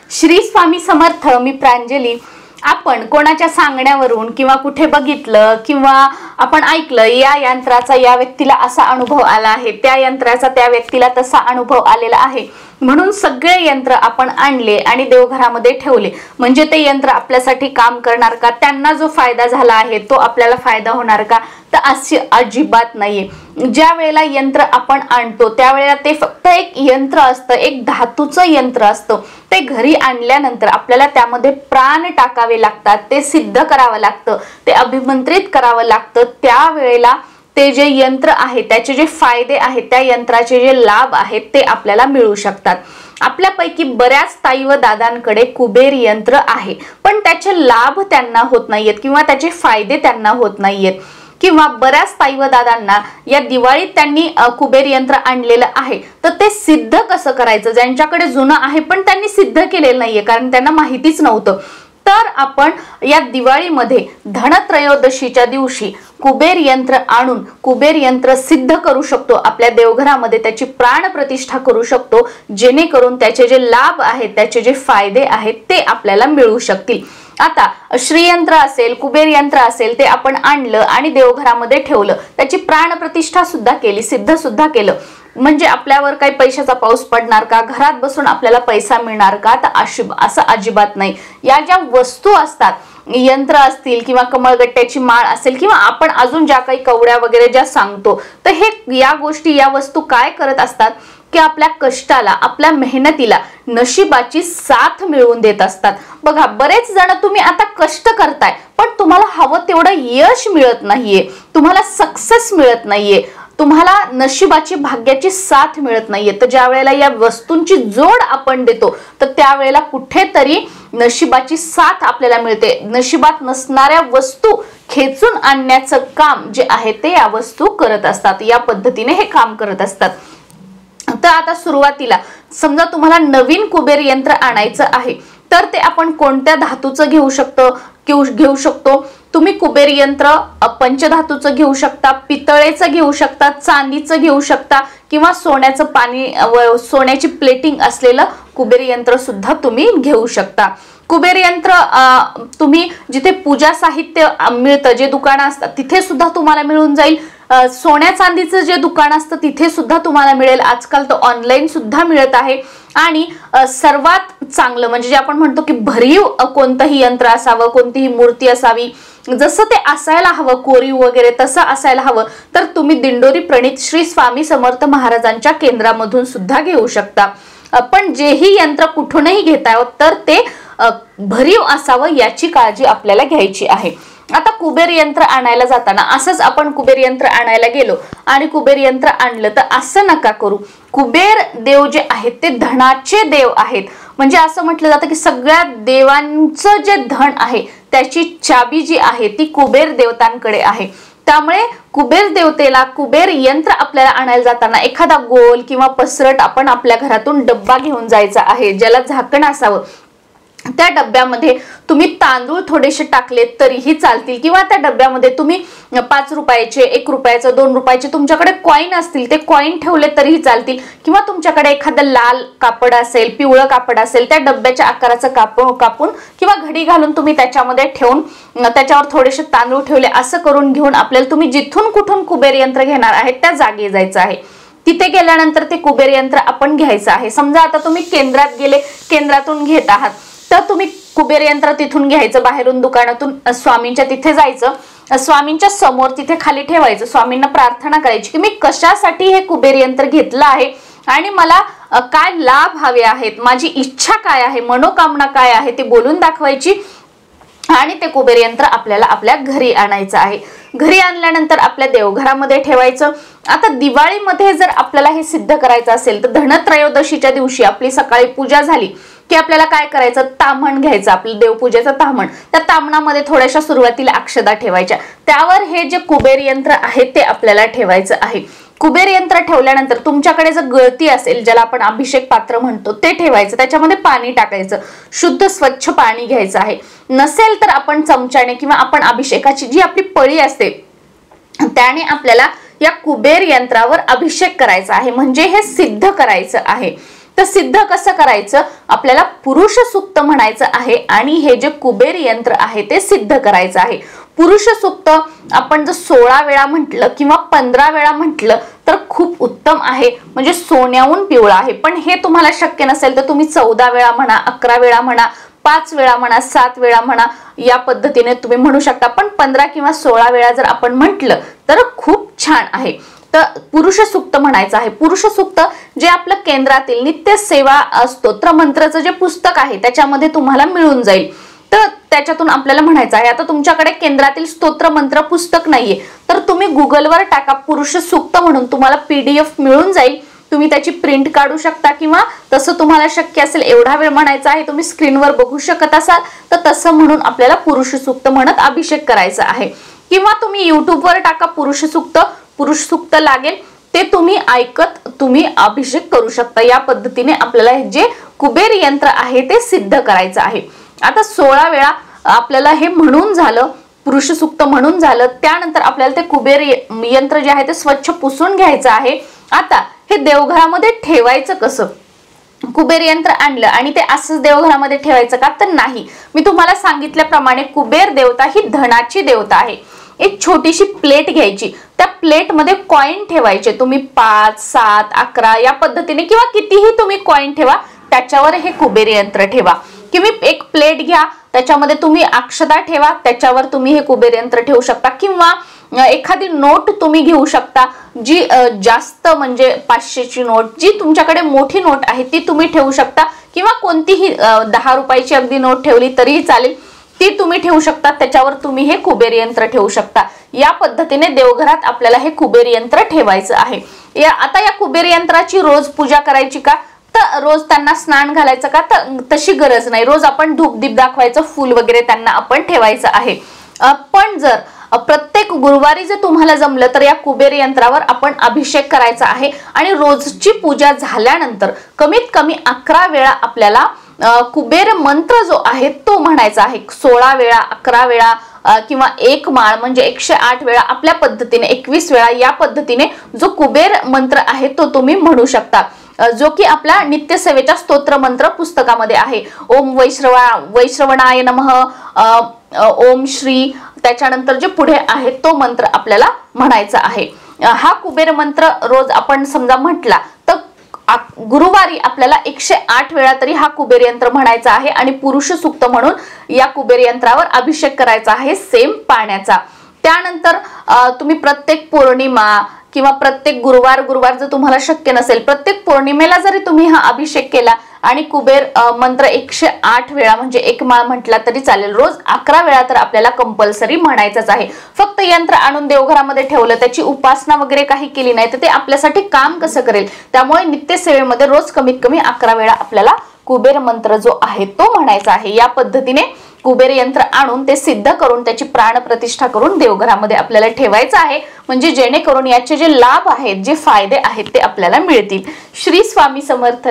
श्री स्वामी समर्थ. मी प्रांजली. आपण कोणाच्या सांगण्यावरून किंवा कुठे बघितलं किंवा आपण ऐकलं या यंत्राचा या व्यक्तीला असा अनुभव आला आहे, त्या यंत्राचा त्या व्यक्तीला तसा अनुभव आलेला आहे, म्हणून सगळे यंत्र आपण आणले आणि देवघरामध्ये ठेवले. म्हणजे ते यंत्र आपल्यासाठी काम करणार का? त्यांना जो फायदा झाला आहे तो आपल्याला फायदा होणार का? तर अशी अजिबात नाहीये. ज्या वेळेला यंत्र आपण आणतो त्यावेळेला ते फक्त एक यंत्र असतं, एक धातूचं यंत्र असतं. ते घरी आणल्यानंतर आपल्याला त्यामध्ये प्राण टाकावे लागतात, ते सिद्ध करावं लागतं, ते अभिमंत्रित करावं लागतं. त्यावेळेला ते जे यंत्र आहे त्याचे जे फायदे आहेत, त्या यंत्राचे जे लाभ आहेत ते आपल्याला मिळू शकतात. आपल्यापैकी बऱ्याच ताई व दादांकडे कुबेर यंत्र आहे, पण त्याचे लाभ त्यांना होत नाहीयेत किंवा त्याचे फायदे त्यांना होत नाहीयेत. किंवा बऱ्याच ताई व दादांना या दिवाळीत त्यांनी कुबेर यंत्र आणलेलं आहे, तर ते सिद्ध कसं करायचं? ज्यांच्याकडे जुनं आहे पण त्यांनी सिद्ध केलेलं नाहीये कारण त्यांना माहितीच नव्हतं. तर आपण या दिवाळीमध्ये धनत्रयोदशीच्या दिवशी कुबेर यंत्र आणून कुबेर यंत्र सिद्ध करू शकतो. आपल्या देवघरामध्ये त्याची प्राण प्रतिष्ठा करू शकतो, जेणेकरून त्याचे जे लाभ आहेत, त्याचे जे फायदे आहेत ते आपल्याला मिळू शकतील. आता श्रीयंत्र असेल, कुबेर यंत्र असेल, ते आपण आणलं आणि देवघरामध्ये ठेवलं, त्याची प्राण प्रतिष्ठा सुद्धा केली, सिद्ध सुद्धा केलं, म्हणजे आपल्यावर काही पैशाचा पाऊस पडणार का? घरात बसून आपल्याला पैसा मिळणार का? तर असं अजिबात नाही. या ज्या वस्तू असतात, यंत्र असतील किंवा कमळगट्ट्याची माळ असेल किंवा आपण अजून ज्या काही कवड्या वगैरे ज्या सांगतो, तर हे या गोष्टी, या वस्तू काय करत असतात की आपल्या कष्टाला, आपल्या मेहनतीला नशिबाची साथ मिळवून देत असतात. बघा, बरेच जण तुम्ही आता कष्ट करताय पण तुम्हाला हवं तेवढं यश मिळत नाहीये, तुम्हाला सक्सेस मिळत नाहीये, तुम्हाला नशिबाची, भाग्याची साथ मिळत नाहीये. तर ज्या वेळेला या वस्तूंची जोड आपण देतो तर त्यावेळेला कुठेतरी नशिबाची साथ आपल्याला मिळते. नशिबात नसणाऱ्या वस्तू खेचून आणण्याचं काम जे आहे ते या वस्तू करत असतात. या पद्धतीने हे काम करत असतात. तर आता सुरुवातीला समजा तुम्हाला नवीन कुबेर यंत्र आणायचं आहे, तर ते आपण कोणत्या धातूचं घेऊ शकतो? तुम्ही कुबेर यंत्र पंचधातूचं घेऊ शकता, पितळेचं घेऊ शकता, चांदीचं घेऊ शकता किंवा सोन्याचं सोन्याची प्लेटिंग असलेलं कुबेर यंत्र सुद्धा तुम्ही घेऊ शकता. कुबेर यंत्र तुम्ही जिथे पूजा साहित्य मिळतं, जे दुकानं असतात तिथे सुद्धा तुम्हाला मिळून जाईल. सोन्या चांदीचं जे दुकान असतं तिथे सुद्धा तुम्हाला मिळेल. आजकाल तो ऑनलाईन सुद्धा मिळत आहे. आणि सर्वात चांगलं म्हणजे जे आपण म्हणतो की भरीव कोणतंही यंत्र असावं, कोणतीही मूर्ती असावी, जसं ते असायला हवं, कोरीव वगैरे तसं असायला हवं, तर तुम्ही दिंडोरी प्रणित श्री स्वामी समर्थ महाराजांच्या केंद्रामधून सुद्धा घेऊ शकता. पण जेही यंत्र कुठूनही घेताय तर ते भरीव असावं याची काळजी आपल्याला घ्यायची आहे. आता कुबेर यंत्र आणायला जाताना असंच आपण कुबेर यंत्र आणायला गेलो आणि कुबेर यंत्र आणलं, तर असं नका करू. कुबेर देव जे आहेत ते धनाचे देव आहेत. म्हणजे असं म्हटलं जातं की सगळ्या देवांचं जे धन आहे त्याची चाबी जी आहे ती कुबेर देवतांकडे आहे. त्यामुळे कुबेर देवतेला कुबेर यंत्र आपल्याला आणायला जाताना एखादा गोल किंवा पसरट आपण आपल्या घरातून डब्बा घेऊन जायचा आहे, ज्याला झाकण असावं. त्या डब्यामध्ये तुम्ही तांदूळ थोडेसे टाकले तरीही चालतील किंवा त्या डब्यामध्ये तुम्ही 5 रुपयाचे, 1 रुपयाचे, 2 रुपयाचे तुमच्याकडे कॉईन असतील ते कॉईन ठेवले तरीही चालतील. किंवा तुमच्याकडे एखादं लाल कापड असेल, पिवळं कापड असेल, त्या डब्याच्या आकाराचं कापून किंवा घडी घालून तुम्ही त्याच्यामध्ये ठेवून त्याच्यावर थोडेसे तांदूळ ठेवले, असं करून घेऊन आपल्याला तुम्ही जिथून कुठून कुबेर यंत्र घेणार आहे त्या जागी जायचं आहे. तिथे गेल्यानंतर ते कुबेर यंत्र आपण घ्यायचं आहे. समजा आता तुम्ही केंद्रात गेले, केंद्रातून घेत आहात, तर तुम्ही कुबेर यंत्र तिथून घ्यायचं, बाहेरून दुकानातून स्वामींच्या तिथे जायचं, स्वामींच्या समोर तिथे खाली ठेवायचं, स्वामींना प्रार्थना करायची की मी कशासाठी हे कुबेर यंत्र घेतलं आहे आणि मला काय लाभ हवे आहेत, माझी इच्छा काय आहे, मनोकामना काय आहे ते बोलून दाखवायची आणि ते कुबेर यंत्र आपल्याला आपल्या घरी आणायचं आहे. घरी आणल्यानंतर आपल्या देवघरामध्ये ठेवायचं. आता दिवाळीमध्ये जर आपल्याला हे सिद्ध करायचं असेल तर धनत्रयोदशीच्या दिवशी आपली सकाळी पूजा झाली की आपल्याला काय करायचं, ताम्हण घ्यायचं, आपलं देवपूजेचं ताम्हण. त्या ताम्हणामध्ये थोड्याशा सुरुवातीला अक्षदा ठेवायच्या, त्यावर हे जे कुबेर यंत्र आहे ते आपल्याला ठेवायचं आहे. कुबेर यंत्र ठेवल्यानंतर तुमच्याकडे जर गळती असेल, ज्याला आपण अभिषेक पात्र म्हणतो, ते ठेवायचं, त्याच्यामध्ये पाणी टाकायचं, शुद्ध स्वच्छ पाणी घ्यायचं आहे. नसेल तर आपण चमच्याने किंवा आपण अभिषेकाची जी आपली पळी असते त्याने आपल्याला या कुबेर यंत्रावर अभिषेक करायचा आहे, म्हणजे हे सिद्ध करायचं आहे. तर सिद्ध कसं करायचं, आपल्याला पुरुष सूक्त म्हणायचं आहे आणि हे जे कुबेर यंत्र आहे ते सिद्ध करायचं आहे. पुरुष सूक्त आपण जर 16 वेळा म्हटलं किंवा 15 वेळा म्हटलं तर खूप उत्तम आहे, म्हणजे सोन्याहून पिवळा आहे. पण हे तुम्हाला शक्य नसेल तर तुम्ही 14 वेळा म्हणा, 11 वेळा म्हणा, 5 वेळा म्हणा, 7 वेळा म्हणा, या पद्धतीने तुम्ही म्हणू शकता. पण 15 किंवा 16 वेळा जर आपण म्हटलं तर खूप छान आहे. तर पुरुष सूक्त म्हणायचं आहे. पुरुष सूक्त जे आपलं केंद्रातील नित्य सेवा स्तोत्र मंत्राचं जे पुस्तक आहे त्याच्यामध्ये तुम्हाला मिळून जाईल. तर त्याच्यातून आपल्याला म्हणायचं आहे. आता तुमच्याकडे केंद्रातील स्तोत्र मंत्र पुस्तक नाहीये तर तुम्ही गुगलवर टाका पुरुष सूक्त म्हणून, तुम्हाला PDF मिळून जाईल. तुम्ही त्याची प्रिंट काढू शकता किंवा तसं तुम्हाला शक्य असेल एवढा वेळ म्हणायचा आहे, तुम्ही स्क्रीनवर बघू शकत असाल तर तसं म्हणून आपल्याला पुरुष सूक्त म्हणत अभिषेक करायचा आहे. किंवा तुम्ही युट्यूबवर टाका पुरुष सूक्त लागेल, ते तुम्ही ऐकत तुम्ही अभिषेक करू शकता. या पद्धतीने आपल्याला जे कुबेर यंत्र आहे ते सिद्ध करायचं आहे. आता 16 वेळा आपल्याला हे म्हणून झालं, पुरुष सूक्त म्हणून झालं. त्यानंतर आपल्याला ते कुबेर यंत्र जे आहे ते स्वच्छ पुसून घ्यायचं आहे. आता हे देवघरामध्ये ठेवायचं कसं, कुबेर यंत्र आणलं आणि ते असंच देवघरामध्ये ठेवायचं का, तर नाही. मी तुम्हाला सांगितल्याप्रमाणे कुबेर देवता ही धनाची देवता आहे. एक छोटीशी प्लेट घ्यायची, त्या प्लेट मध्ये कॉइन ठेवायचे. तुम्ही 5, 7, 11 या पद्धतीने किंवा कितीही तुम्ही कॉइन ठेवा, त्याच्यावर हे कुबेर यंत्र ठेवा. किंवा एक प्लेट घ्या, त्याच्यामध्ये तुम्ही अक्षता ठेवा, त्याच्यावर तुम्ही हे कुबेर यंत्र ठेवू शकता. किंवा एखादी नोट तुम्ही घेऊ शकता जी जास्त म्हणजे 500ची नोट, जी तुमच्याकडे मोठी नोट आहे ती तुम्ही ठेवू शकता. किंवा कोणतीही 10 रुपयाची अगदी नोट ठेवली तरीही चालेल, ती तुम्ही ठेवू शकता. त्याच्यावर तुम्ही हे कुबेर यंत्र ठेवू शकता. या पद्धतीने देवघरात आपल्याला हे कुबेर यंत्र ठेवायचं आहे. आता या कुबेर यंत्राची रोज पूजा करायची का, तर रोज त्यांना स्नान घालायचं का, तर तशी गरज नाही. रोज आपण धूप दीप दाखवायचं, फूल वगैरे त्यांना आपण ठेवायचं आहे. पण जर प्रत्येक गुरुवारी जर तुम्हाला जमलं तर या कुबेर यंत्रावर आपण अभिषेक करायचा आहे. आणि रोजची पूजा झाल्यानंतर कमीत कमी 11 वेळा आपल्याला कुबेर मंत्र जो आहे तो म्हणायचा आहे. 16 वेळा, 11 वेळा किंवा एक माळ म्हणजे 108 वेळा, आपल्या पद्धतीने 21 वेळा या पद्धतीने जो कुबेर मंत्र आहे तो तुम्ही म्हणू शकता, जो की आपल्या नित्यसेवेच्या स्तोत्र मंत्र पुस्तकामध्ये आहे. ओम वैश्रवणाय नमः, ओम श्री, त्याच्यानंतर जे पुढे आहे तो मंत्र आपल्याला म्हणायचा आहे. हा कुबेर मंत्र रोज आपण समजा म्हटला तर गुरुवारी आपल्याला 108 वेळा तरी हा कुबेर यंत्र म्हणायचा आहे. आणि पुरुष सूक्त म्हणून या कुबेर यंत्रावर अभिषेक करायचा आहे सेम पाण्याचा. त्यानंतर तुम्ही प्रत्येक पौर्णिमा किंवा प्रत्येक गुरुवार जर तुम्हाला शक्य नसेल, प्रत्येक पौर्णिमेला जरी तुम्ही हा अभिषेक केला आणि कुबेर मंत्र 108 वेळा म्हणजे एक माळ म्हटला तरी चालेल. रोज 11 वेळा तर आपल्याला कंपल्सरी म्हणायचंच आहे. फक्त यंत्र आणून देवघरामध्ये ठेवलं, त्याची उपासना वगैरे काही केली नाही तर ते आपल्यासाठी काम कसं करेल. त्यामुळे नित्यसेवेमध्ये रोज कमीत कमी 11 वेळा आपल्याला कुबेर मंत्र जो आहे तो म्हणायचा आहे. या पद्धतीने कुबेर यंत्र आणून ते सिद्ध करून त्याची प्राण प्रतिष्ठा करून देवघरामध्ये आपल्याला ठेवायचं आहे, म्हणजे जेणेकरून याचे जे लाभ आहेत, जे फायदे आहेत ते आपल्याला मिळतील. श्री स्वामी समर्थ.